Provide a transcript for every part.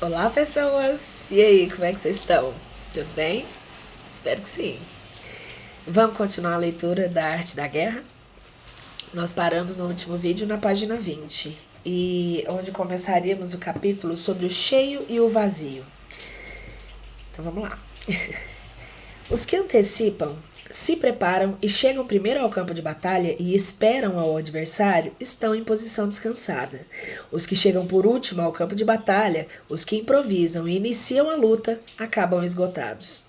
Olá, pessoas! E aí, como é que vocês estão? Tudo bem? Espero que sim. Vamos continuar a leitura da Arte da Guerra? Nós paramos no último vídeo na página 20, e onde começaríamos o capítulo sobre o cheio e o vazio. Então vamos lá. Os que antecipam, se preparam e chegam primeiro ao campo de batalha e esperam ao adversário estão em posição descansada. Os que chegam por último ao campo de batalha, os que improvisam e iniciam a luta, acabam esgotados.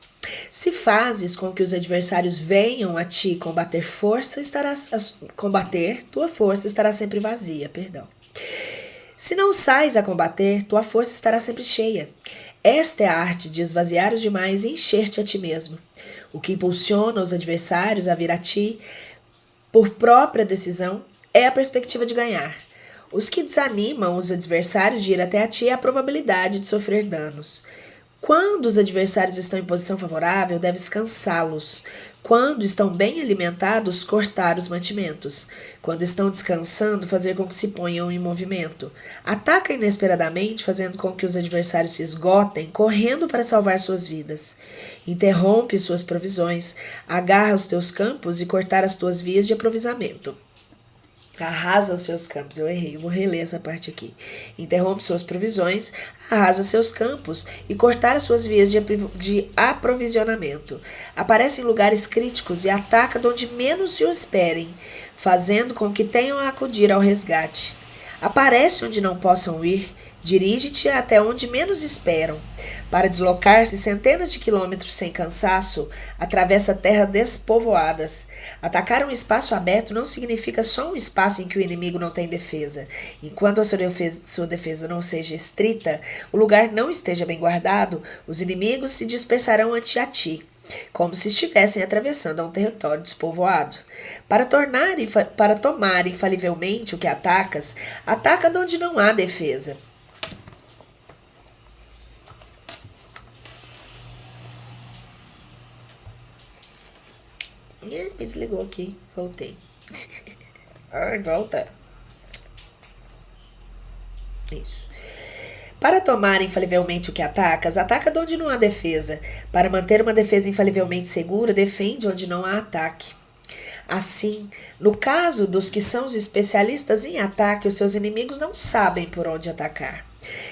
Se fazes com que os adversários venham a ti combater, tua força estará sempre vazia. Se não sais a combater, tua força estará sempre cheia. Esta é a arte de esvaziar os demais e encher-te a ti mesmo. O que impulsiona os adversários a vir a ti, por própria decisão, é a perspectiva de ganhar. Os que desanimam os adversários de ir até a ti é a probabilidade de sofrer danos. Quando os adversários estão em posição favorável, deves cansá-los. Quando estão bem alimentados, cortar os mantimentos. Quando estão descansando, fazer com que se ponham em movimento. Ataca inesperadamente, fazendo com que os adversários se esgotem, correndo para salvar suas vidas. Interrompe suas provisões, agarra os teus campos e cortar as tuas vias de aprovisamento. Arrasa os seus campos, eu errei, vou reler essa parte aqui. Interrompe suas provisões, arrasa seus campos e cortar as suas vias de aprovisionamento. Aparece em lugares críticos e ataca de onde menos se o esperem, fazendo com que tenham a acudir ao resgate. Aparece onde não possam ir, dirige-te até onde menos esperam. Para deslocar-se centenas de quilômetros sem cansaço, atravessa terras despovoadas. Atacar um espaço aberto não significa só um espaço em que o inimigo não tem defesa. Enquanto a sua defesa não seja estrita, o lugar não esteja bem guardado, os inimigos se dispersarão ante a ti, como se estivessem atravessando um território despovoado. Para tomar infalivelmente o que atacas, ataca de onde não há defesa. Me desligou aqui, voltei. Ai, volta. Isso. Para tomar infalivelmente o que atacas, ataca de onde não há defesa. Para manter uma defesa infalivelmente segura, defende onde não há ataque. Assim, no caso dos que são os especialistas em ataque, os seus inimigos não sabem por onde atacar.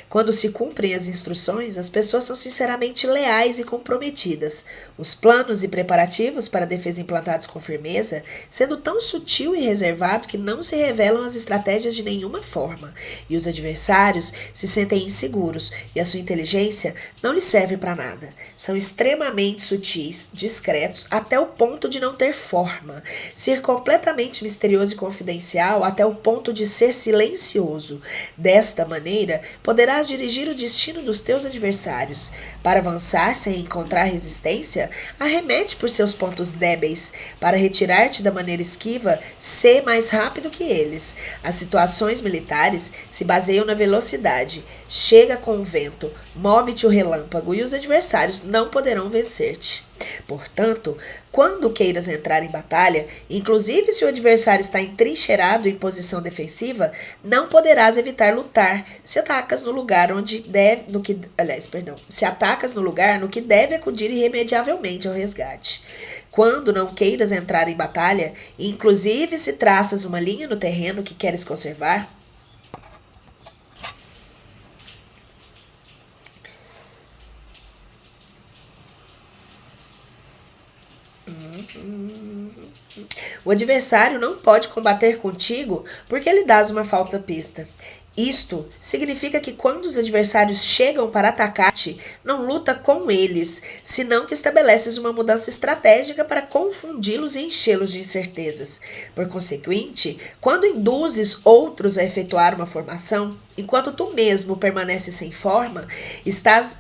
Quando se cumprem as instruções, as pessoas são sinceramente leais e comprometidas. Os planos e preparativos para a defesa implantados com firmeza, sendo tão sutil e reservado que não se revelam as estratégias de nenhuma forma, e os adversários se sentem inseguros e a sua inteligência não lhes serve para nada. São extremamente sutis, discretos, até o ponto de não ter forma, ser completamente misterioso e confidencial até o ponto de ser silencioso. Desta maneira, poderás dirigir o destino dos teus adversários. Para avançar sem encontrar resistência, arremete por seus pontos débeis. Para retirar-te da maneira esquiva, sê mais rápido que eles. As situações militares se baseiam na velocidade. Chega com o vento, move-te o relâmpago e os adversários não poderão vencer-te. Portanto, quando queiras entrar em batalha, inclusive se o adversário está entrincheirado em posição defensiva, não poderás evitar lutar se atacas no lugar no que deve acudir irremediavelmente ao resgate. Quando não queiras entrar em batalha, inclusive se traças uma linha no terreno que queres conservar, o adversário não pode combater contigo porque lhe dás uma falsa pista. Isto significa que quando os adversários chegam para atacar-te, não luta com eles, senão que estabeleces uma mudança estratégica para confundi-los e enchê-los de incertezas. Por consequente, quando induzes outros a efetuar uma formação, enquanto tu mesmo permaneces sem forma, estás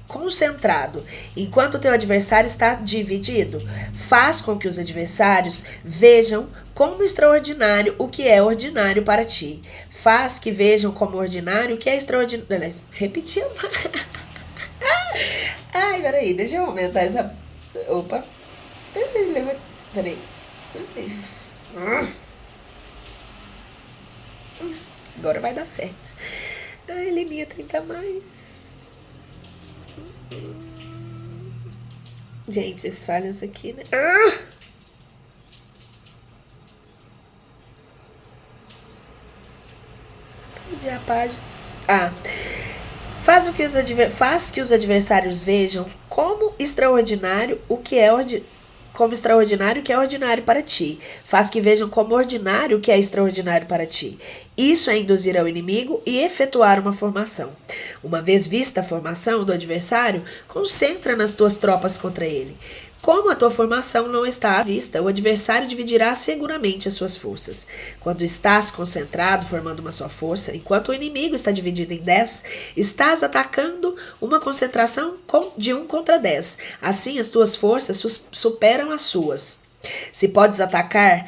concentrado, enquanto teu adversário está dividido. Faz com que os adversários vejam como extraordinário o que é ordinário para ti. Faz que vejam como ordinário o que é extraordinário. Repetiu. Ai, peraí, deixa eu aumentar essa. Opa. Peraí. Agora vai dar certo. Ai, Liminha 30 mais. Gente, as falhas aqui, né? Perdi a página. Faz que os adversários vejam como extraordinário o que é ordinário para ti. Faz que vejam como ordinário o que é extraordinário para ti. Isso é induzir ao inimigo e efetuar uma formação. Uma vez vista a formação do adversário, concentra nas tuas tropas contra ele. Como a tua formação não está à vista, o adversário dividirá seguramente as suas forças. Quando estás concentrado, formando uma só força, enquanto o inimigo está dividido em 10, estás atacando uma concentração de 1 contra 10. Assim, as tuas forças superam as suas. Se podes atacar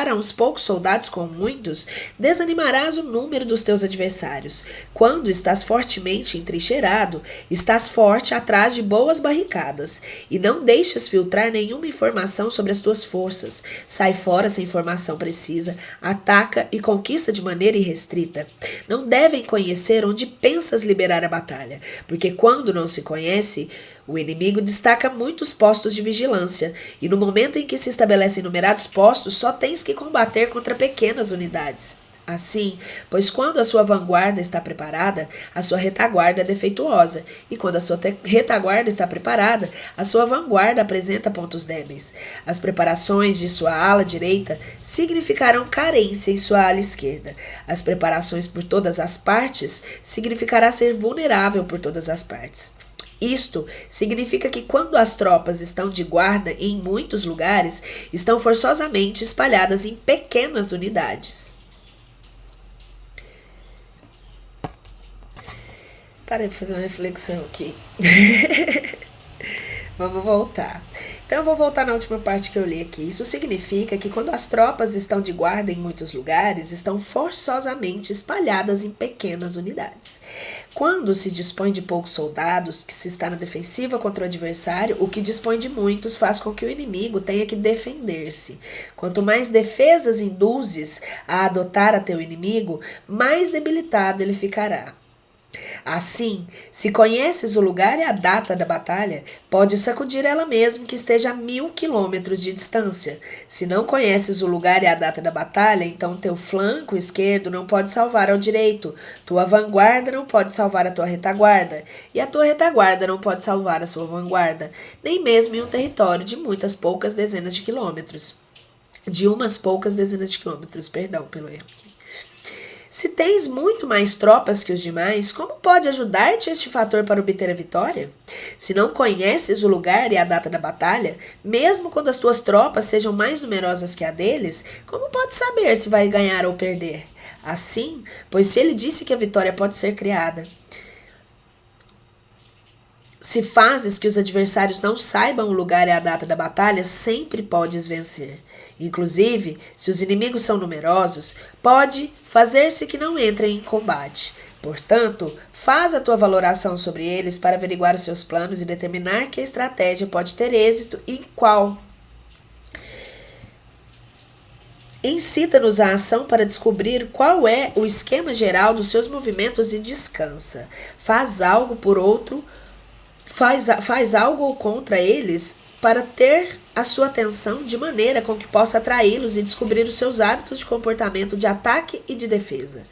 a uns poucos soldados com muitos, desanimarás o número dos teus adversários. Quando estás fortemente entrincheirado, estás forte atrás de boas barricadas, e não deixas filtrar nenhuma informação sobre as tuas forças. Sai fora sem informação precisa, ataca e conquista de maneira irrestrita. Não devem conhecer onde pensas liberar a batalha, porque quando não se conhece, o inimigo destaca muitos postos de vigilância, e no momento em que se estabelecem numerados postos, só tens que combater contra pequenas unidades. Assim, pois quando a sua vanguarda está preparada, a sua retaguarda é defeituosa, e quando a sua retaguarda está preparada, a sua vanguarda apresenta pontos débeis. As preparações de sua ala direita significarão carência em sua ala esquerda. As preparações por todas as partes significará ser vulnerável por todas as partes. Isto significa que quando as tropas estão de guarda em muitos lugares, estão forçosamente espalhadas em pequenas unidades. Para de fazer uma reflexão aqui. Vamos voltar. Então eu vou voltar na última parte que eu li aqui. Isso significa que quando as tropas estão de guarda em muitos lugares, estão forçosamente espalhadas em pequenas unidades. Quando se dispõe de poucos soldados, que se está na defensiva contra o adversário, o que dispõe de muitos faz com que o inimigo tenha que defender-se. Quanto mais defesas induzes a adotar a teu inimigo, mais debilitado ele ficará. Assim, se conheces o lugar e a data da batalha, podes sacudir ela mesmo que esteja a 1000 quilômetros de distância. Se não conheces o lugar e a data da batalha, então teu flanco esquerdo não pode salvar ao direito, tua vanguarda não pode salvar a tua retaguarda, e a tua retaguarda não pode salvar a sua vanguarda, nem mesmo em um território de umas poucas dezenas de quilômetros. Perdão pelo erro. Se tens muito mais tropas que os demais, como pode ajudar-te este fator para obter a vitória? Se não conheces o lugar e a data da batalha, mesmo quando as tuas tropas sejam mais numerosas que a deles, como pode saber se vai ganhar ou perder? Assim, pois se ele disse que a vitória pode ser criada, se fazes que os adversários não saibam o lugar e a data da batalha, sempre podes vencer. Inclusive, se os inimigos são numerosos, pode fazer-se que não entrem em combate. Portanto, faz a tua valoração sobre eles para averiguar os seus planos e determinar que estratégia pode ter êxito e qual. Incita-nos à ação para descobrir qual é o esquema geral dos seus movimentos e descansa. Faz algo contra eles para ter a sua atenção de maneira com que possa atraí-los e descobrir os seus hábitos de comportamento de ataque e de defesa.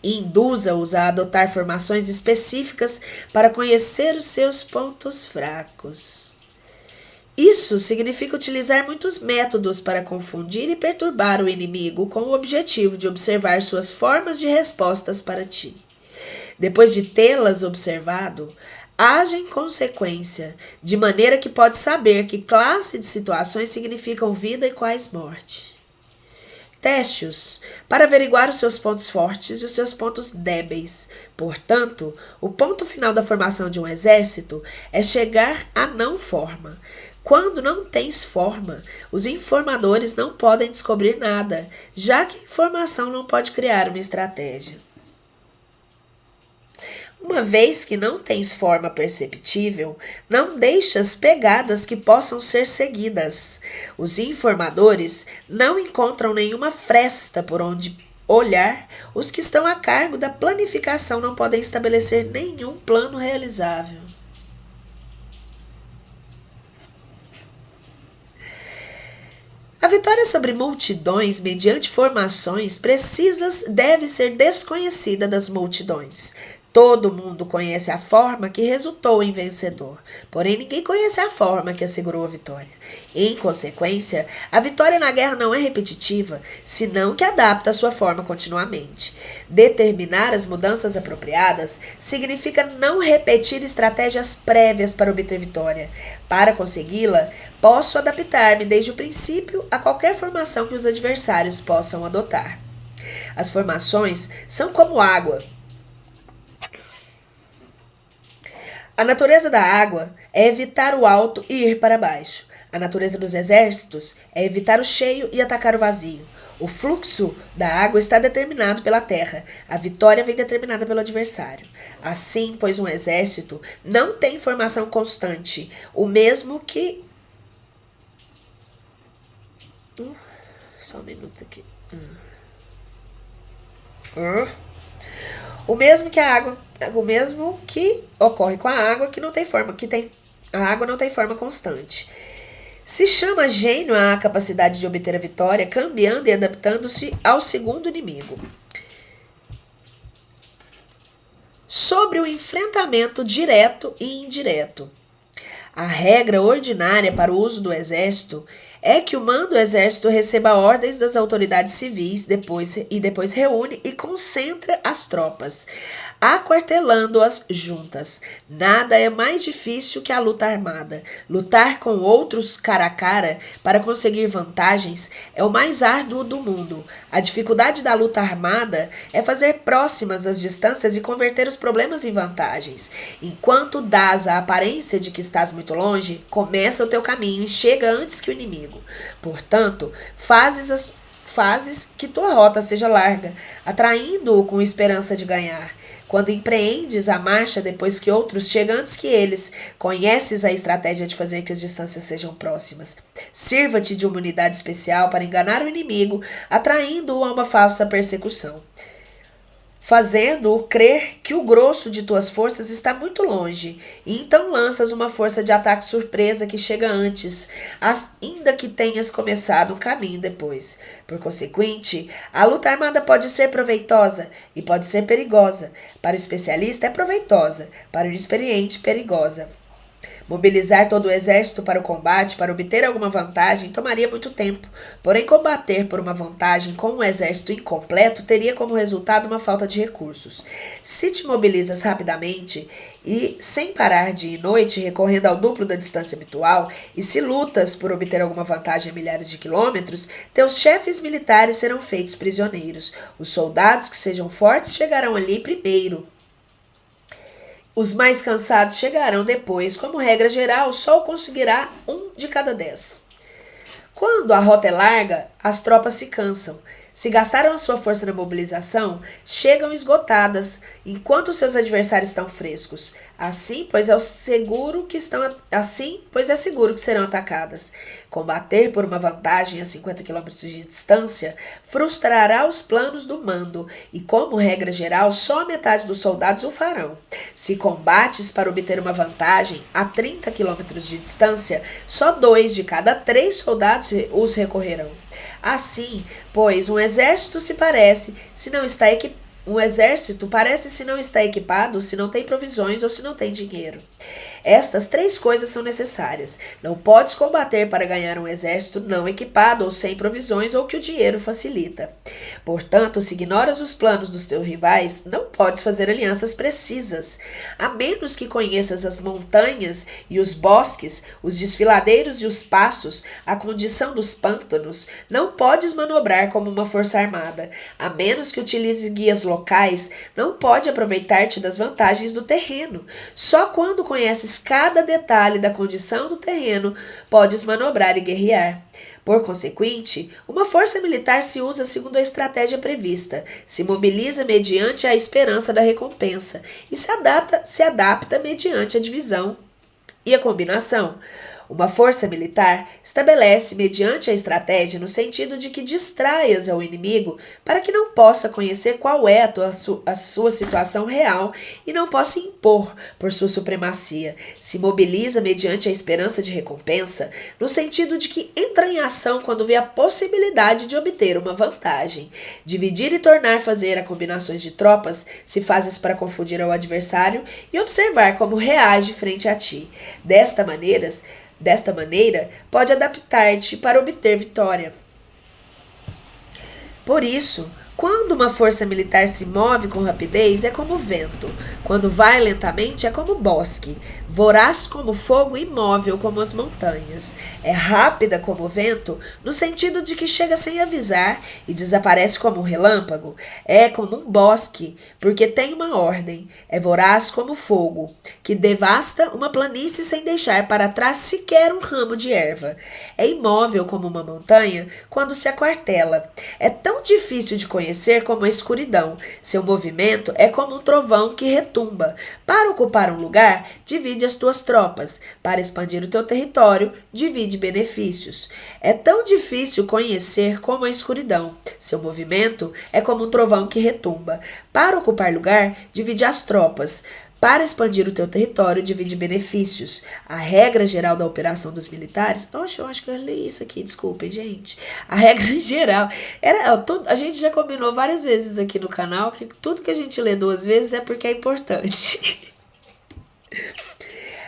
E induza-os a adotar formações específicas para conhecer os seus pontos fracos. Isso significa utilizar muitos métodos para confundir e perturbar o inimigo com o objetivo de observar suas formas de respostas para ti. Depois de tê-las observado, age em consequência, de maneira que pode saber que classe de situações significam vida e quais morte. Teste-os para averiguar os seus pontos fortes e os seus pontos débeis. Portanto, o ponto final da formação de um exército é chegar à não forma. Quando não tens forma, os informadores não podem descobrir nada, já que a informação não pode criar uma estratégia. Uma vez que não tens forma perceptível, não deixas pegadas que possam ser seguidas. Os informadores não encontram nenhuma fresta por onde olhar. Os que estão a cargo da planificação não podem estabelecer nenhum plano realizável. A vitória sobre multidões mediante formações precisas deve ser desconhecida das multidões. Todo mundo conhece a forma que resultou em vencedor, porém ninguém conhece a forma que assegurou a vitória. Em consequência, a vitória na guerra não é repetitiva, senão que adapta a sua forma continuamente. Determinar as mudanças apropriadas significa não repetir estratégias prévias para obter vitória. Para consegui-la, posso adaptar-me desde o princípio a qualquer formação que os adversários possam adotar. As formações são como água. A natureza da água é evitar o alto e ir para baixo. A natureza dos exércitos é evitar o cheio e atacar o vazio. O fluxo da água está determinado pela terra. A vitória vem determinada pelo adversário. Assim, pois um exército não tem formação constante, o mesmo que... Só um minuto aqui. O mesmo que ocorre com a água que não tem forma, a água não tem forma constante. Se chama gênio a capacidade de obter a vitória, cambiando e adaptando-se ao segundo inimigo. Sobre o enfrentamento direto e indireto. A regra ordinária para o uso do exército é que o mando do exército receba ordens das autoridades civis depois reúne e concentra as tropas, aquartelando-as juntas. Nada é mais difícil que a luta armada. Lutar com outros cara a cara para conseguir vantagens é o mais árduo do mundo. A dificuldade da luta armada é fazer próximas as distâncias e converter os problemas em vantagens. Enquanto dás a aparência de que estás muito longe, começa o teu caminho e chega antes que o inimigo. Portanto, fazes que tua rota seja larga, atraindo-o com esperança de ganhar. Quando empreendes a marcha depois que outros chegam antes que eles, conheces a estratégia de fazer que as distâncias sejam próximas. Sirva-te de uma unidade especial para enganar o inimigo, atraindo-o a uma falsa persecução, fazendo-o crer que o grosso de tuas forças está muito longe, e então lanças uma força de ataque surpresa que chega antes, ainda que tenhas começado um caminho depois. Por consequente, a luta armada pode ser proveitosa e pode ser perigosa. Para o especialista é proveitosa, para o inexperiente, perigosa. Mobilizar todo o exército para o combate, para obter alguma vantagem, tomaria muito tempo. Porém, combater por uma vantagem com um exército incompleto teria como resultado uma falta de recursos. Se te mobilizas rapidamente e sem parar dia e noite, recorrendo ao duplo da distância habitual, e se lutas por obter alguma vantagem a milhares de quilômetros, teus chefes militares serão feitos prisioneiros. Os soldados que sejam fortes chegarão ali primeiro. Os mais cansados chegarão depois. Como regra geral, só conseguirá 1 de cada 10. Quando a rota é larga, as tropas se cansam. Se gastaram a sua força na mobilização, chegam esgotadas, enquanto seus adversários estão frescos. Assim, pois é seguro que serão atacadas. Combater por uma vantagem a 50 km de distância frustrará os planos do mando, e como regra geral, só a metade dos soldados o farão. Se combates para obter uma vantagem a 30 km de distância, só 2 de cada 3 soldados os recorrerão. Assim, pois, um exército parece se não está equipado, se não tem provisões ou se não tem dinheiro. Estas 3 coisas são necessárias. Não podes combater para ganhar um exército não equipado ou sem provisões ou que o dinheiro facilita. Portanto, se ignoras os planos dos teus rivais, não podes fazer alianças precisas. A menos que conheças as montanhas e os bosques, os desfiladeiros e os passos, a condição dos pântanos, não podes manobrar como uma força armada. A menos que utilize guias locais, não pode aproveitar-te das vantagens do terreno. Só quando conheces cada detalhe da condição do terreno, podes manobrar e guerrear. Por consequente, uma força militar se usa segundo a estratégia prevista, se mobiliza mediante a esperança da recompensa e se adapta mediante a divisão e a combinação. Uma força militar estabelece mediante a estratégia no sentido de que distraias ao inimigo para que não possa conhecer qual é a sua situação real e não possa impor por sua supremacia. Se mobiliza mediante a esperança de recompensa no sentido de que entra em ação quando vê a possibilidade de obter uma vantagem. Dividir e tornar fazer a combinações de tropas se fazes para confundir ao adversário e observar como reage frente a ti. Desta maneira, pode adaptar-te para obter vitória. Por isso, quando uma força militar se move com rapidez, é como vento. Quando vai lentamente, é como bosque. Voraz como fogo, imóvel como as montanhas. É rápida como o vento, no sentido de que chega sem avisar e desaparece como um relâmpago. É como um bosque, porque tem uma ordem. É voraz como fogo, que devasta uma planície sem deixar para trás sequer um ramo de erva. É imóvel como uma montanha quando se aquartela. É tão difícil de conhecer como a escuridão. Seu movimento é como um trovão que retumba. Para ocupar um lugar, divide as tuas tropas. Para expandir o teu território, divide benefícios. É tão difícil conhecer como a escuridão. Seu movimento é como um trovão que retumba. Para ocupar lugar, divide as tropas. Para expandir o teu território, divide benefícios. A regra geral da operação dos militares... Oxe, eu acho que eu li isso aqui, desculpem, gente. A regra geral... a gente já combinou várias vezes aqui no canal que tudo que a gente lê 2 vezes é porque é importante.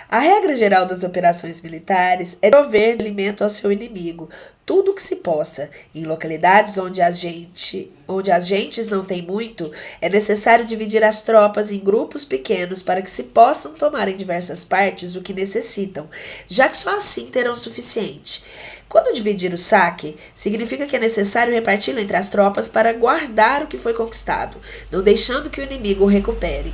A regra geral das operações militares é prover alimento ao seu inimigo, tudo o que se possa. Em localidades onde as gentes não têm muito, é necessário dividir as tropas em grupos pequenos para que se possam tomar em diversas partes o que necessitam, já que só assim terão o suficiente. Quando dividir o saque, significa que é necessário reparti-lo entre as tropas para guardar o que foi conquistado, não deixando que o inimigo o recupere.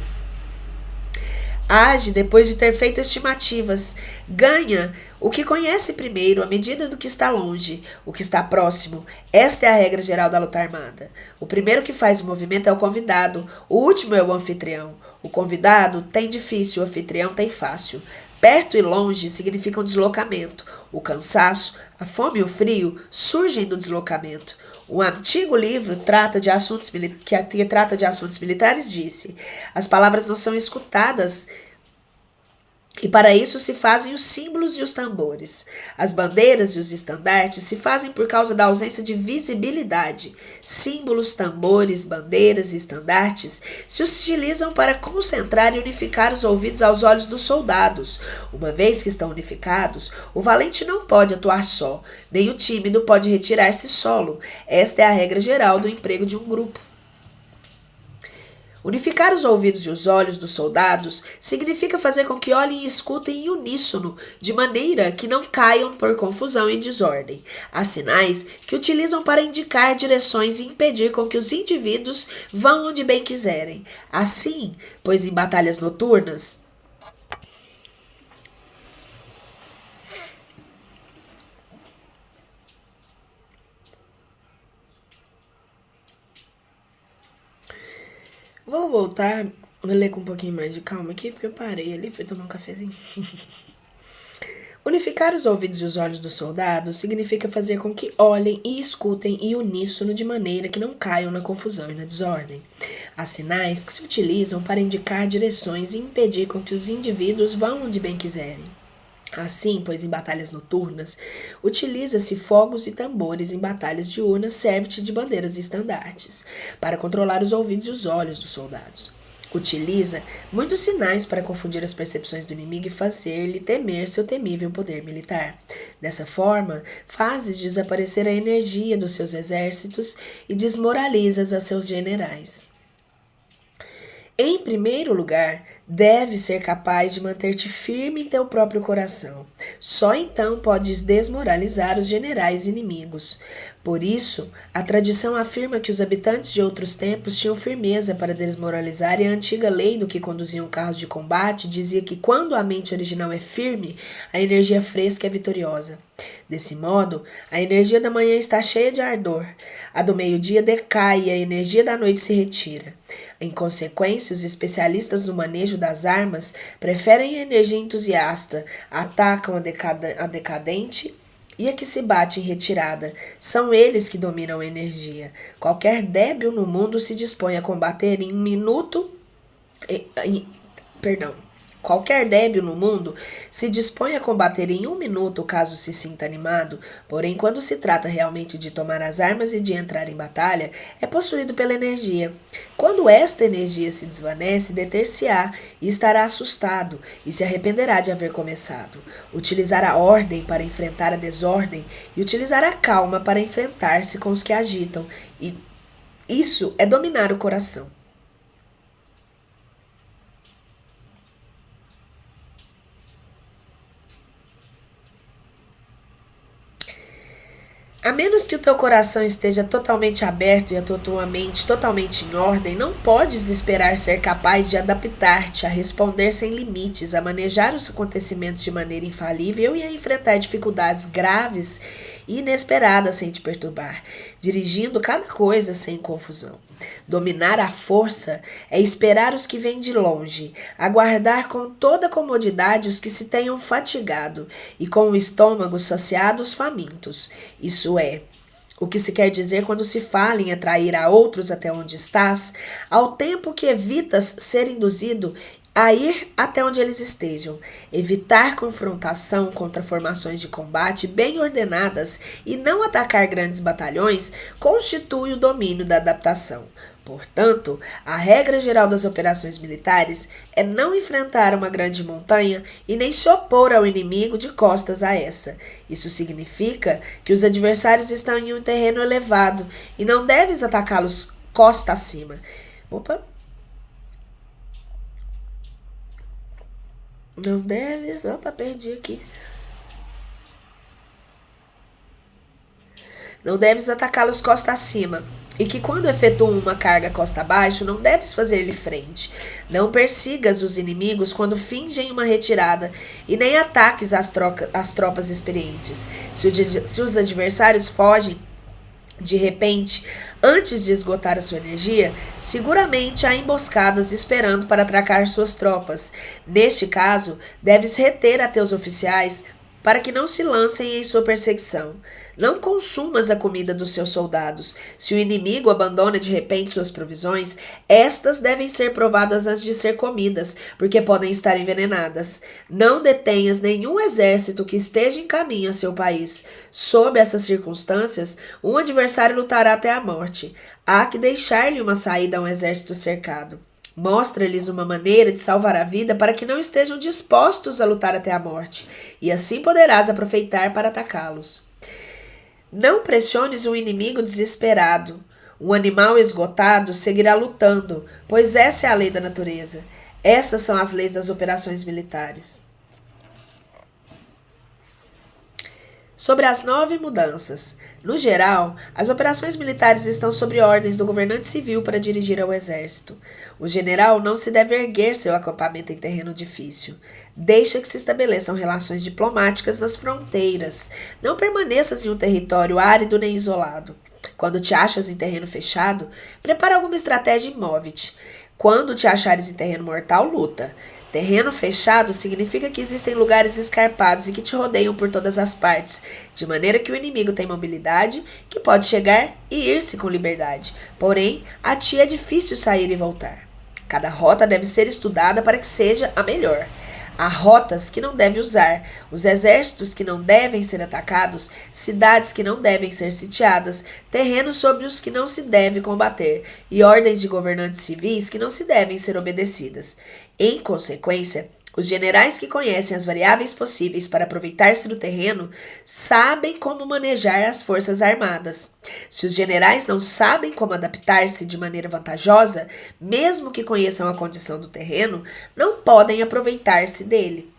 Age depois de ter feito estimativas. Ganha o que conhece primeiro, à medida do que está longe, o que está próximo. Esta é a regra geral da luta armada. O primeiro que faz o movimento é o convidado, o último é o anfitrião. O convidado tem difícil, o anfitrião tem fácil. Perto e longe significam deslocamento. O cansaço, a fome e o frio surgem do deslocamento. Um antigo livro que trata de assuntos militares disse: as palavras não são escutadas e para isso se fazem os símbolos e os tambores. As bandeiras e os estandartes se fazem por causa da ausência de visibilidade. Símbolos, tambores, bandeiras e estandartes se utilizam para concentrar e unificar os ouvidos aos olhos dos soldados. Uma vez que estão unificados, o valente não pode atuar só, nem o tímido pode retirar-se solo. Esta é a regra geral do emprego de um grupo. Unificar os ouvidos e os olhos dos soldados significa fazer com que olhem e escutem em uníssono, de maneira que não caiam por confusão e desordem. Há sinais que utilizam para indicar direções e impedir com que os indivíduos vão onde bem quiserem. Assim, pois em batalhas noturnas, vou voltar a ler com um pouquinho mais de calma aqui, porque eu parei ali, fui tomar um cafezinho. Unificar os ouvidos e os olhos dos soldados significa fazer com que olhem e escutem em uníssono de maneira que não caiam na confusão e na desordem. Há sinais que se utilizam para indicar direções e impedir com que os indivíduos vão onde bem quiserem. Assim, pois em batalhas noturnas, utiliza-se fogos e tambores, em batalhas diurnas serve-te de bandeiras e estandartes, para controlar os ouvidos e os olhos dos soldados. Utiliza muitos sinais para confundir as percepções do inimigo e fazer-lhe temer seu temível poder militar. Dessa forma, fazes desaparecer a energia dos seus exércitos e desmoralizas a seus generais. Em primeiro lugar, deves ser capaz de manter-te firme em teu próprio coração. Só então podes desmoralizar os generais inimigos. Por isso, a tradição afirma que os habitantes de outros tempos tinham firmeza para desmoralizar, e a antiga lei do que conduziam carros de combate dizia que quando a mente original é firme, a energia fresca é vitoriosa. Desse modo, a energia da manhã está cheia de ardor, a do meio-dia decai e a energia da noite se retira. Em consequência, os especialistas no manejo das armas preferem a energia entusiasta, atacam a decadente e a que se bate em retirada. São eles que dominam a energia. Qualquer débil no mundo se dispõe a combater em um minuto. Qualquer débil no mundo se dispõe a combater em um minuto caso se sinta animado, porém, quando se trata realmente de tomar as armas e de entrar em batalha, é possuído pela energia. Quando esta energia se desvanece, deter-se-á e estará assustado e se arrependerá de haver começado. Utilizar a ordem para enfrentar a desordem e utilizar a calma para enfrentar-se com os que agitam, e isso é dominar o coração. A menos que o teu coração esteja totalmente aberto e a tua mente totalmente em ordem, não podes esperar ser capaz de adaptar-te, a responder sem limites, a manejar os acontecimentos de maneira infalível e a enfrentar dificuldades graves e inesperadas sem te perturbar, dirigindo cada coisa sem confusão. Dominar a força é esperar os que vêm de longe, aguardar com toda comodidade os que se tenham fatigado, e com o estômago saciado os famintos. Isso é o que se quer dizer quando se fala em atrair a outros até onde estás, ao tempo que evitas ser induzido a ir até onde eles estejam. Evitar confrontação contra formações de combate bem ordenadas e não atacar grandes batalhões constitui o domínio da adaptação. Portanto, a regra geral das operações militares é não enfrentar uma grande montanha e nem se opor ao inimigo de costas a essa. Isso significa que os adversários estão em um terreno elevado e não deves atacá-los costa acima. Não deves... perdi aqui. Não deves atacá-los costa acima, e que quando efetuam uma carga costa abaixo, não deves fazer-lhe frente. Não persigas os inimigos quando fingem uma retirada, e nem ataques as tropas experientes. Se os adversários fogem, de repente, antes de esgotar a sua energia, seguramente há emboscadas esperando para atracar suas tropas. Neste caso, deves reter a teus oficiais para que não se lancem em sua perseguição. Não consumas a comida dos seus soldados. Se o inimigo abandona de repente suas provisões, estas devem ser provadas antes de ser comidas, porque podem estar envenenadas. Não detenhas nenhum exército que esteja em caminho a seu país. Sob essas circunstâncias, um adversário lutará até a morte. Há que deixar-lhe uma saída a um exército cercado. Mostra-lhes uma maneira de salvar a vida para que não estejam dispostos a lutar até a morte, e assim poderás aproveitar para atacá-los. Não pressiones um inimigo desesperado. Um animal esgotado seguirá lutando, pois essa é a lei da natureza. Essas são as leis das operações militares. Sobre as 9 mudanças. No geral, as operações militares estão sob ordens do governante civil para dirigir ao exército. O general não se deve erguer seu acampamento em terreno difícil. Deixa que se estabeleçam relações diplomáticas nas fronteiras. Não permaneças em um território árido nem isolado. Quando te achas em terreno fechado, prepara alguma estratégia e move-te. Quando te achares em terreno mortal, luta. Terreno fechado significa que existem lugares escarpados e que te rodeiam por todas as partes, de maneira que o inimigo tem mobilidade, que pode chegar e ir-se com liberdade. Porém, a ti é difícil sair e voltar. Cada rota deve ser estudada para que seja a melhor. Há rotas que não deve usar, os exércitos que não devem ser atacados, cidades que não devem ser sitiadas, terrenos sobre os que não se deve combater e ordens de governantes civis que não se devem ser obedecidas. Em consequência, os generais que conhecem as variáveis possíveis para aproveitar-se do terreno sabem como manejar as forças armadas. Se os generais não sabem como adaptar-se de maneira vantajosa, mesmo que conheçam a condição do terreno, não podem aproveitar-se dele.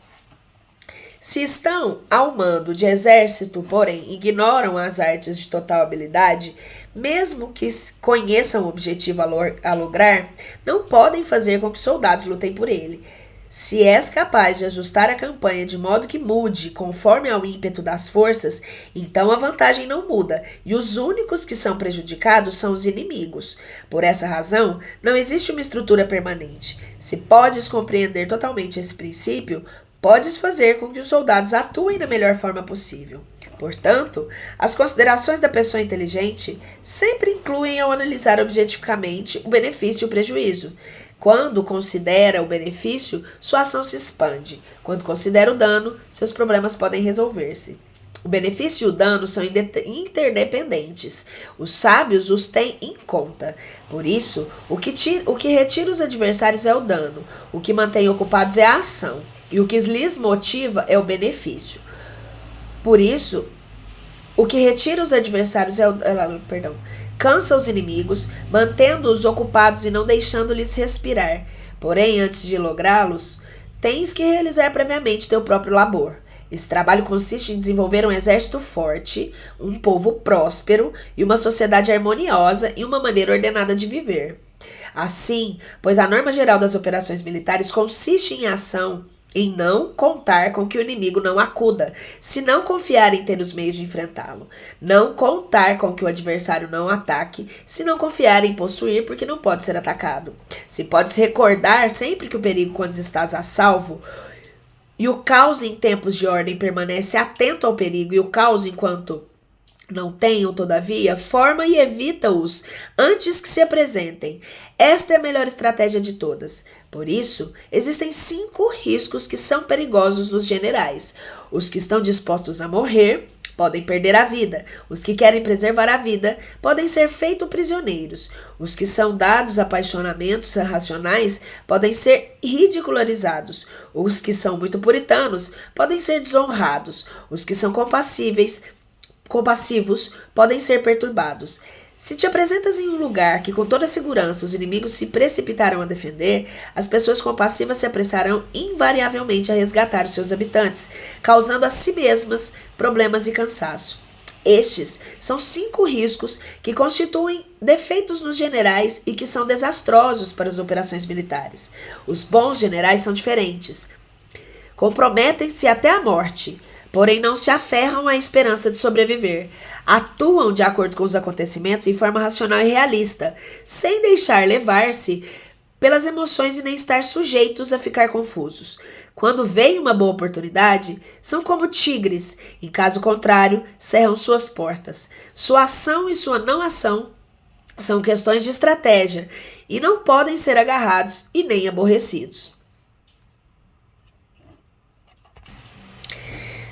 Se estão ao mando de exército, porém, ignoram as artes de total habilidade, mesmo que conheçam o objetivo a lograr, não podem fazer com que soldados lutem por ele. Se és capaz de ajustar a campanha de modo que mude conforme ao ímpeto das forças, então a vantagem não muda, e os únicos que são prejudicados são os inimigos. Por essa razão, não existe uma estrutura permanente. Se podes compreender totalmente esse princípio, podes fazer com que os soldados atuem da melhor forma possível. Portanto, as considerações da pessoa inteligente sempre incluem ao analisar objetivamente o benefício e o prejuízo. Quando considera o benefício, sua ação se expande. Quando considera o dano, seus problemas podem resolver-se. O benefício e o dano são interdependentes. Os sábios os têm em conta. Por isso, o que retira os adversários é o dano. O que mantém ocupados é a ação. E o que lhes motiva é o benefício. Por isso, o que retira os adversários é o... cansa os inimigos, mantendo-os ocupados e não deixando-lhes respirar. Porém, antes de lográ-los, tens que realizar previamente teu próprio labor. Esse trabalho consiste em desenvolver um exército forte, um povo próspero e uma sociedade harmoniosa e uma maneira ordenada de viver. Assim, pois a norma geral das operações militares consiste em ação, em não contar com que o inimigo não acuda, se não confiar em ter os meios de enfrentá-lo. Não contar com que o adversário não ataque, se não confiar em possuir, porque não pode ser atacado. Se podes recordar sempre que o perigo quando estás a salvo, e o caos em tempos de ordem permanece atento ao perigo, e o caos enquanto não tenham, todavia, forma e evita-os antes que se apresentem. Esta é a melhor estratégia de todas. Por isso, existem 5 riscos que são perigosos nos generais. Os que estão dispostos a morrer podem perder a vida. Os que querem preservar a vida podem ser feitos prisioneiros. Os que são dados a apaixonamentos irracionais podem ser ridicularizados. Os que são muito puritanos podem ser desonrados. Os que são compassivos podem ser perturbados. Se te apresentas em um lugar que com toda segurança os inimigos se precipitarão a defender, as pessoas compassivas se apressarão invariavelmente a resgatar os seus habitantes, causando a si mesmas problemas e cansaço. Estes são 5 riscos que constituem defeitos nos generais e que são desastrosos para as operações militares. Os bons generais são diferentes. Comprometem-se até a morte, porém não se aferram à esperança de sobreviver. Atuam de acordo com os acontecimentos em forma racional e realista, sem deixar levar-se pelas emoções e nem estar sujeitos a ficar confusos. Quando vem uma boa oportunidade, são como tigres, em caso contrário, cerram suas portas. Sua ação e sua não ação são questões de estratégia e não podem ser agarrados e nem aborrecidos.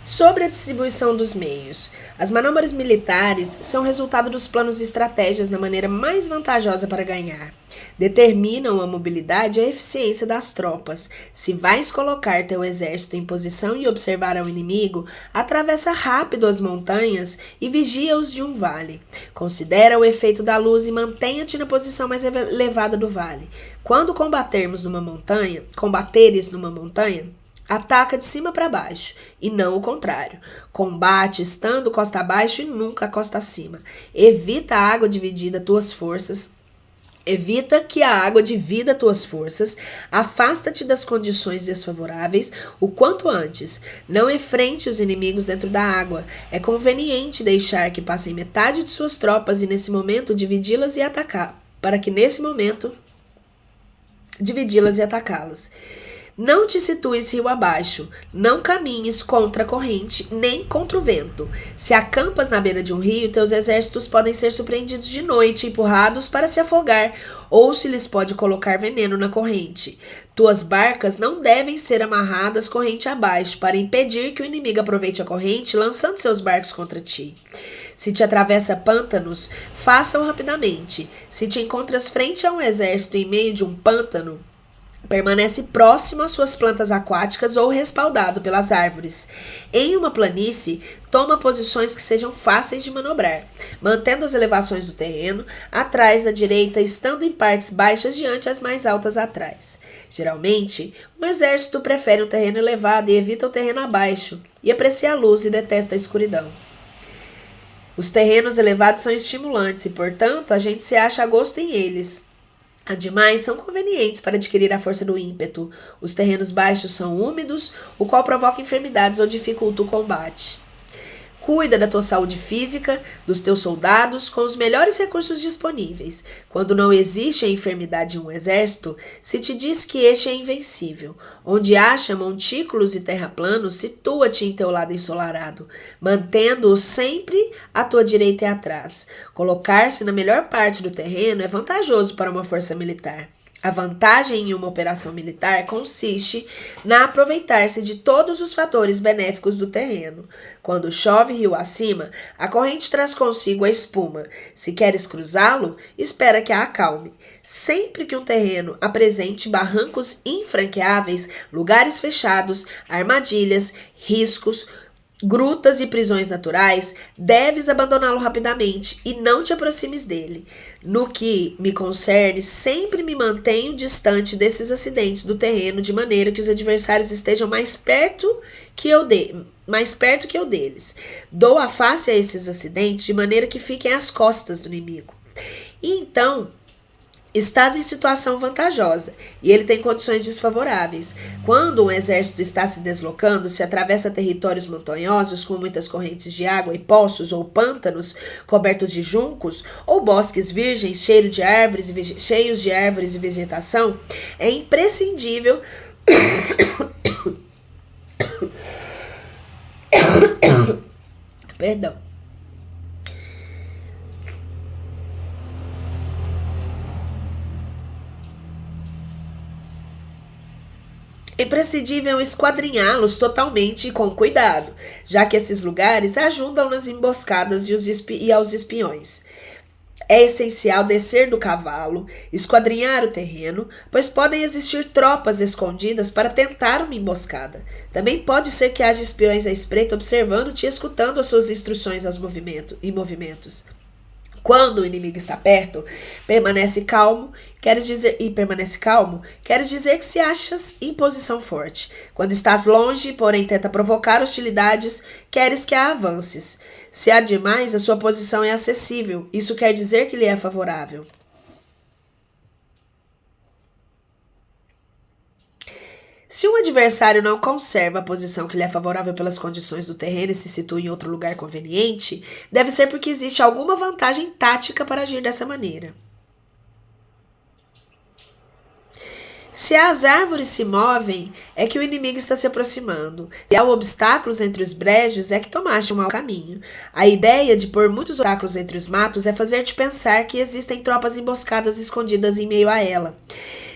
Sobre a distribuição dos meios. As manobras militares são resultado dos planos e estratégias na maneira mais vantajosa para ganhar. Determinam a mobilidade e a eficiência das tropas. Se vais colocar teu exército em posição e observar ao inimigo, atravessa rápido as montanhas e vigia-os de um vale. Considera o efeito da luz e mantenha-te na posição mais elevada do vale. Quando combateres numa montanha, ataca de cima para baixo, e não o contrário. Combate estando costa abaixo e nunca costa acima. Evita que a água divida tuas forças. Afasta-te das condições desfavoráveis o quanto antes. Não enfrente os inimigos dentro da água. É conveniente deixar que passem metade de suas tropas e nesse momento dividi-las e atacá-las. Não te situes rio abaixo, não caminhes contra a corrente, nem contra o vento. Se acampas na beira de um rio, teus exércitos podem ser surpreendidos de noite, empurrados para se afogar, ou se lhes pode colocar veneno na corrente. Tuas barcas não devem ser amarradas corrente abaixo, para impedir que o inimigo aproveite a corrente, lançando seus barcos contra ti. Se te atravessa pântanos, faça-o rapidamente. Se te encontras frente a um exército em meio de um pântano, Permanece próximo às suas plantas aquáticas ou respaldado pelas árvores. Em uma planície, toma posições que sejam fáceis de manobrar, mantendo as elevações do terreno atrás à direita, estando em partes baixas diante as mais altas atrás. Geralmente, um exército prefere um terreno elevado e evita o terreno abaixo, e aprecia a luz e detesta a escuridão. Os terrenos elevados são estimulantes e, portanto, a gente se acha a gosto em eles. Ademais, são convenientes para adquirir a força do ímpeto. Os terrenos baixos são úmidos, o qual provoca enfermidades ou dificulta o combate. Cuida da tua saúde física, dos teus soldados, com os melhores recursos disponíveis. Quando não existe a enfermidade em um exército, se te diz que este é invencível. Onde acha montículos e terraplanos, situa-te em teu lado ensolarado, mantendo-os sempre à tua direita e atrás. Colocar-se na melhor parte do terreno é vantajoso para uma força militar. A vantagem em uma operação militar consiste na aproveitar-se de todos os fatores benéficos do terreno. Quando chove rio acima, a corrente traz consigo a espuma. Se queres cruzá-lo, espera que a acalme. Sempre que um terreno apresente barrancos infranqueáveis, lugares fechados, armadilhas, riscos, grutas e prisões naturais, deves abandoná-lo rapidamente e não te aproximes dele. No que me concerne, sempre me mantenho distante desses acidentes do terreno, de maneira que os adversários estejam mais perto que eu deles. Dou a face a esses acidentes de maneira que fiquem às costas do inimigo. E então estás em situação vantajosa e ele tem condições desfavoráveis. Quando um exército está se deslocando, se atravessa territórios montanhosos com muitas correntes de água e poços ou pântanos cobertos de juncos ou bosques virgens cheios de árvores e vegetação, é imprescindível perdão. É imprescindível esquadrinhá-los totalmente e com cuidado, já que esses lugares ajudam nas emboscadas e aos espiões. É essencial descer do cavalo, esquadrinhar o terreno, pois podem existir tropas escondidas para tentar uma emboscada. Também pode ser que haja espiões à espreita observando-te e escutando as suas instruções e movimentos. Quando o inimigo está perto, permanece calmo, queres dizer que se achas em posição forte. Quando estás longe, porém tenta provocar hostilidades, queres que a avances. Se há demais, a sua posição é acessível. Isso quer dizer que lhe é favorável. Se um adversário não conserva a posição que lhe é favorável pelas condições do terreno e se situa em outro lugar conveniente, deve ser porque existe alguma vantagem tática para agir dessa maneira. Se as árvores se movem, é que o inimigo está se aproximando. Se há obstáculos entre os brejos, é que tomaste um mau caminho. A ideia de pôr muitos obstáculos entre os matos é fazer-te pensar que existem tropas emboscadas escondidas em meio a ela.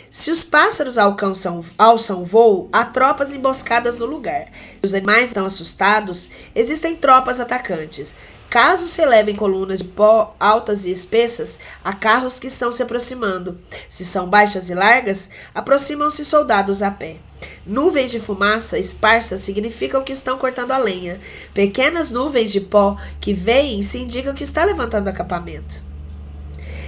Se os pássaros alçam voo, há tropas emboscadas no lugar. Se os animais estão assustados, existem tropas atacantes. Caso se elevem colunas de pó altas e espessas, há carros que estão se aproximando. Se são baixas e largas, aproximam-se soldados a pé. Nuvens de fumaça esparsas significam que estão cortando a lenha. Pequenas nuvens de pó que veem-se indicam que está levantando acampamento.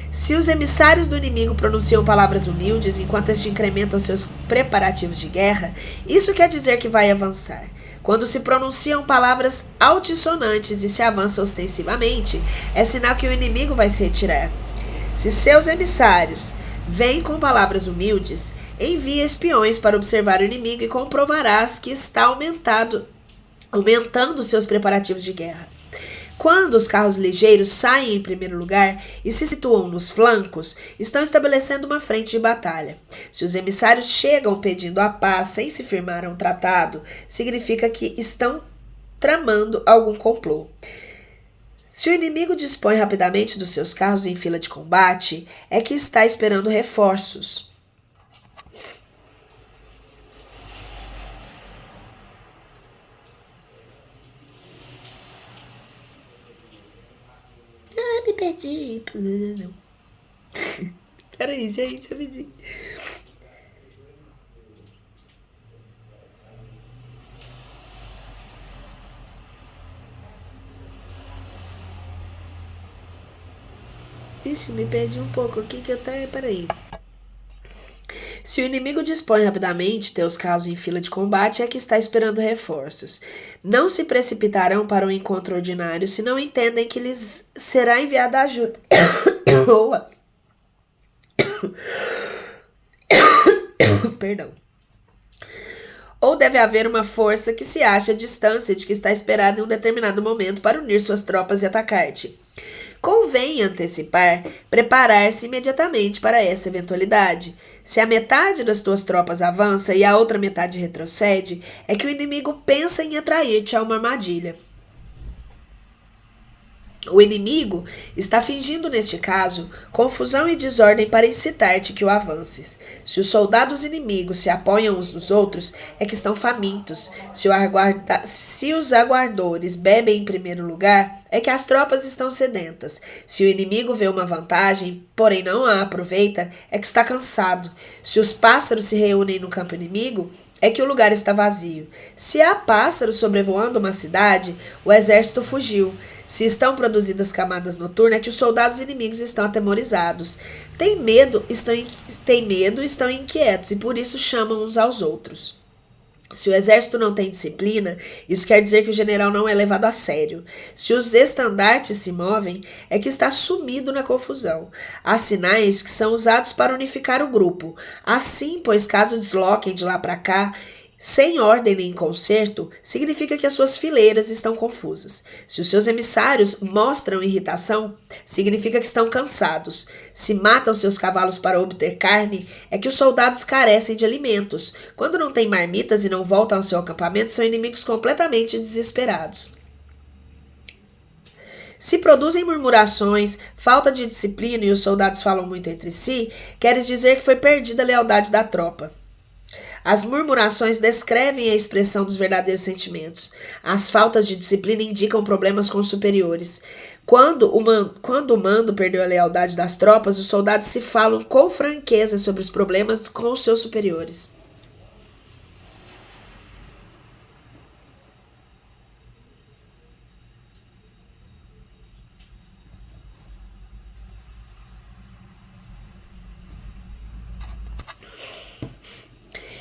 Se os emissários do inimigo pronunciam palavras humildes enquanto este incrementa os seus preparativos de guerra, isso quer dizer que vai avançar. Quando se pronunciam palavras altissonantes e se avança ostensivamente, é sinal que o inimigo vai se retirar. Se seus emissários vêm com palavras humildes, envia espiões para observar o inimigo e comprovarás que está aumentando seus preparativos de guerra. Quando os carros ligeiros saem em primeiro lugar e se situam nos flancos, estão estabelecendo uma frente de batalha. Se os emissários chegam pedindo a paz sem se firmar a um tratado, significa que estão tramando algum complô. Se o inimigo dispõe rapidamente dos seus carros em fila de combate, é que está esperando reforços. Me perdi. Não. Peraí, gente, eu perdi. Ixi, me perdi um pouco aqui que eu até... Peraí. Se o inimigo dispõe rapidamente teus carros em fila de combate, é que está esperando reforços. Não se precipitarão para o encontro ordinário se não entendem que lhes será enviada ajuda. Boa. Perdão. Ou deve haver uma força que se acha à distância de que está esperada em um determinado momento para unir suas tropas e atacar-te. Convém antecipar, preparar-se imediatamente para essa eventualidade. Se a metade das tuas tropas avança e a outra metade retrocede, é que o inimigo pensa em atrair-te a uma armadilha. O inimigo está fingindo, neste caso, confusão e desordem para incitar-te que o avances. Se os soldados inimigos se apoiam uns nos outros, é que estão famintos. Se os aguardores bebem em primeiro lugar, é que as tropas estão sedentas. Se o inimigo vê uma vantagem, porém não a aproveita, é que está cansado. Se os pássaros se reúnem no campo inimigo, é que o lugar está vazio. Se há pássaros sobrevoando uma cidade, o exército fugiu. Se estão produzidas camadas noturnas, é que os soldados inimigos estão atemorizados. Têm medo, estão inquietos e por isso chamam uns aos outros. Se o exército não tem disciplina, isso quer dizer que o general não é levado a sério. Se os estandartes se movem, é que está sumido na confusão. Há sinais que são usados para unificar o grupo. Assim, pois caso desloquem de lá para cá, sem ordem nem conserto, significa que as suas fileiras estão confusas. Se os seus emissários mostram irritação, significa que estão cansados. Se matam seus cavalos para obter carne, é que os soldados carecem de alimentos. Quando não têm marmitas e não voltam ao seu acampamento, são inimigos completamente desesperados. Se produzem murmurações, falta de disciplina e os soldados falam muito entre si, queres dizer que foi perdida a lealdade da tropa. As murmurações descrevem a expressão dos verdadeiros sentimentos. As faltas de disciplina indicam problemas com os superiores. Quando o mando perdeu a lealdade das tropas, os soldados se falam com franqueza sobre os problemas com os seus superiores.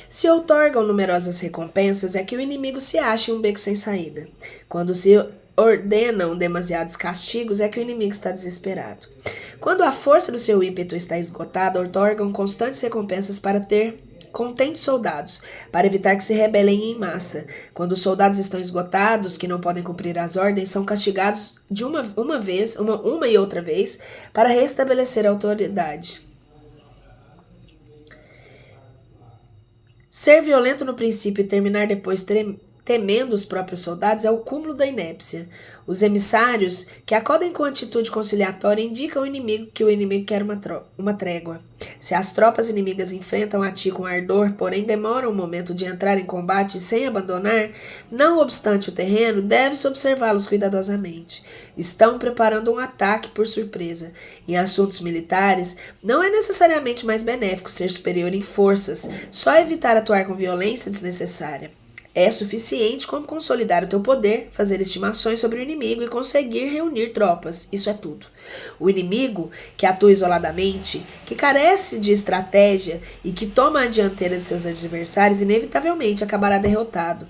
Se outorgam numerosas recompensas, é que o inimigo se acha em um beco sem saída. Quando se ordenam demasiados castigos, é que o inimigo está desesperado. Quando a força do seu ímpeto está esgotada, outorgam constantes recompensas para ter contentes soldados, para evitar que se rebelem em massa. Quando os soldados estão esgotados, que não podem cumprir as ordens, são castigados de uma e outra vez, para restabelecer a autoridade. Ser violento no princípio e terminar depois temendo os próprios soldados é o cúmulo da inépcia. Os emissários, que acodem com atitude conciliatória, indicam ao inimigo que o inimigo quer uma trégua. Se as tropas inimigas enfrentam a ti com ardor, porém demoram um momento de entrar em combate sem abandonar, não obstante o terreno, deve-se observá-los cuidadosamente. Estão preparando um ataque por surpresa. Em assuntos militares, não é necessariamente mais benéfico ser superior em forças, só evitar atuar com violência desnecessária. É suficiente como consolidar o teu poder, fazer estimações sobre o inimigo e conseguir reunir tropas. Isso é tudo. O inimigo, que atua isoladamente, que carece de estratégia e que toma a dianteira de seus adversários, inevitavelmente acabará derrotado.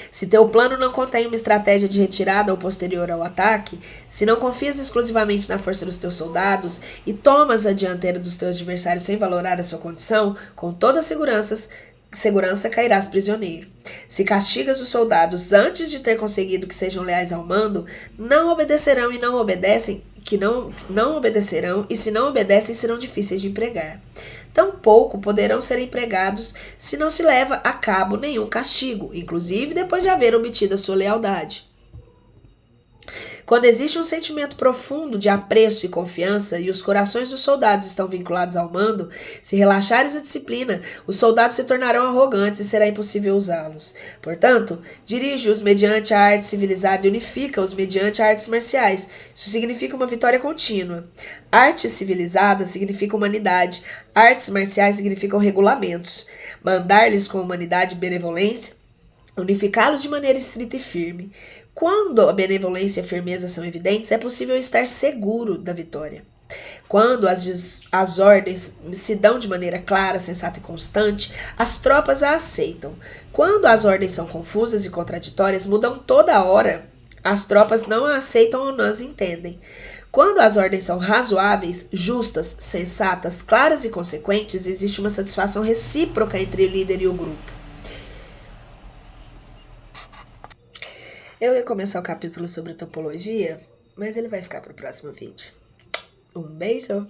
Se teu plano não contém uma estratégia de retirada ou posterior ao ataque, se não confias exclusivamente na força dos teus soldados e tomas a dianteira dos teus adversários sem valorar a sua condição, com toda segurança cairás prisioneiro. Se castigas os soldados antes de ter conseguido que sejam leais ao mando, não obedecerão e não obedecerão, e se não obedecem serão difíceis de empregar. Tampouco poderão ser empregados se não se leva a cabo nenhum castigo, inclusive depois de haver obtido a sua lealdade. Quando existe um sentimento profundo de apreço e confiança e os corações dos soldados estão vinculados ao mando, se relaxares a disciplina, os soldados se tornarão arrogantes e será impossível usá-los. Portanto, dirige-os mediante a arte civilizada e unifica-os mediante artes marciais. Isso significa uma vitória contínua. Arte civilizada significa humanidade. Artes marciais significam regulamentos. Mandar-lhes com humanidade e benevolência, unificá-los de maneira estrita e firme. Quando a benevolência e a firmeza são evidentes, é possível estar seguro da vitória. Quando as ordens se dão de maneira clara, sensata e constante, as tropas a aceitam. Quando as ordens são confusas e contraditórias, mudam toda hora, as tropas não a aceitam ou não as entendem. Quando as ordens são razoáveis, justas, sensatas, claras e consequentes, existe uma satisfação recíproca entre o líder e o grupo. Eu ia começar o capítulo sobre topologia, mas ele vai ficar para o próximo vídeo. Um beijo!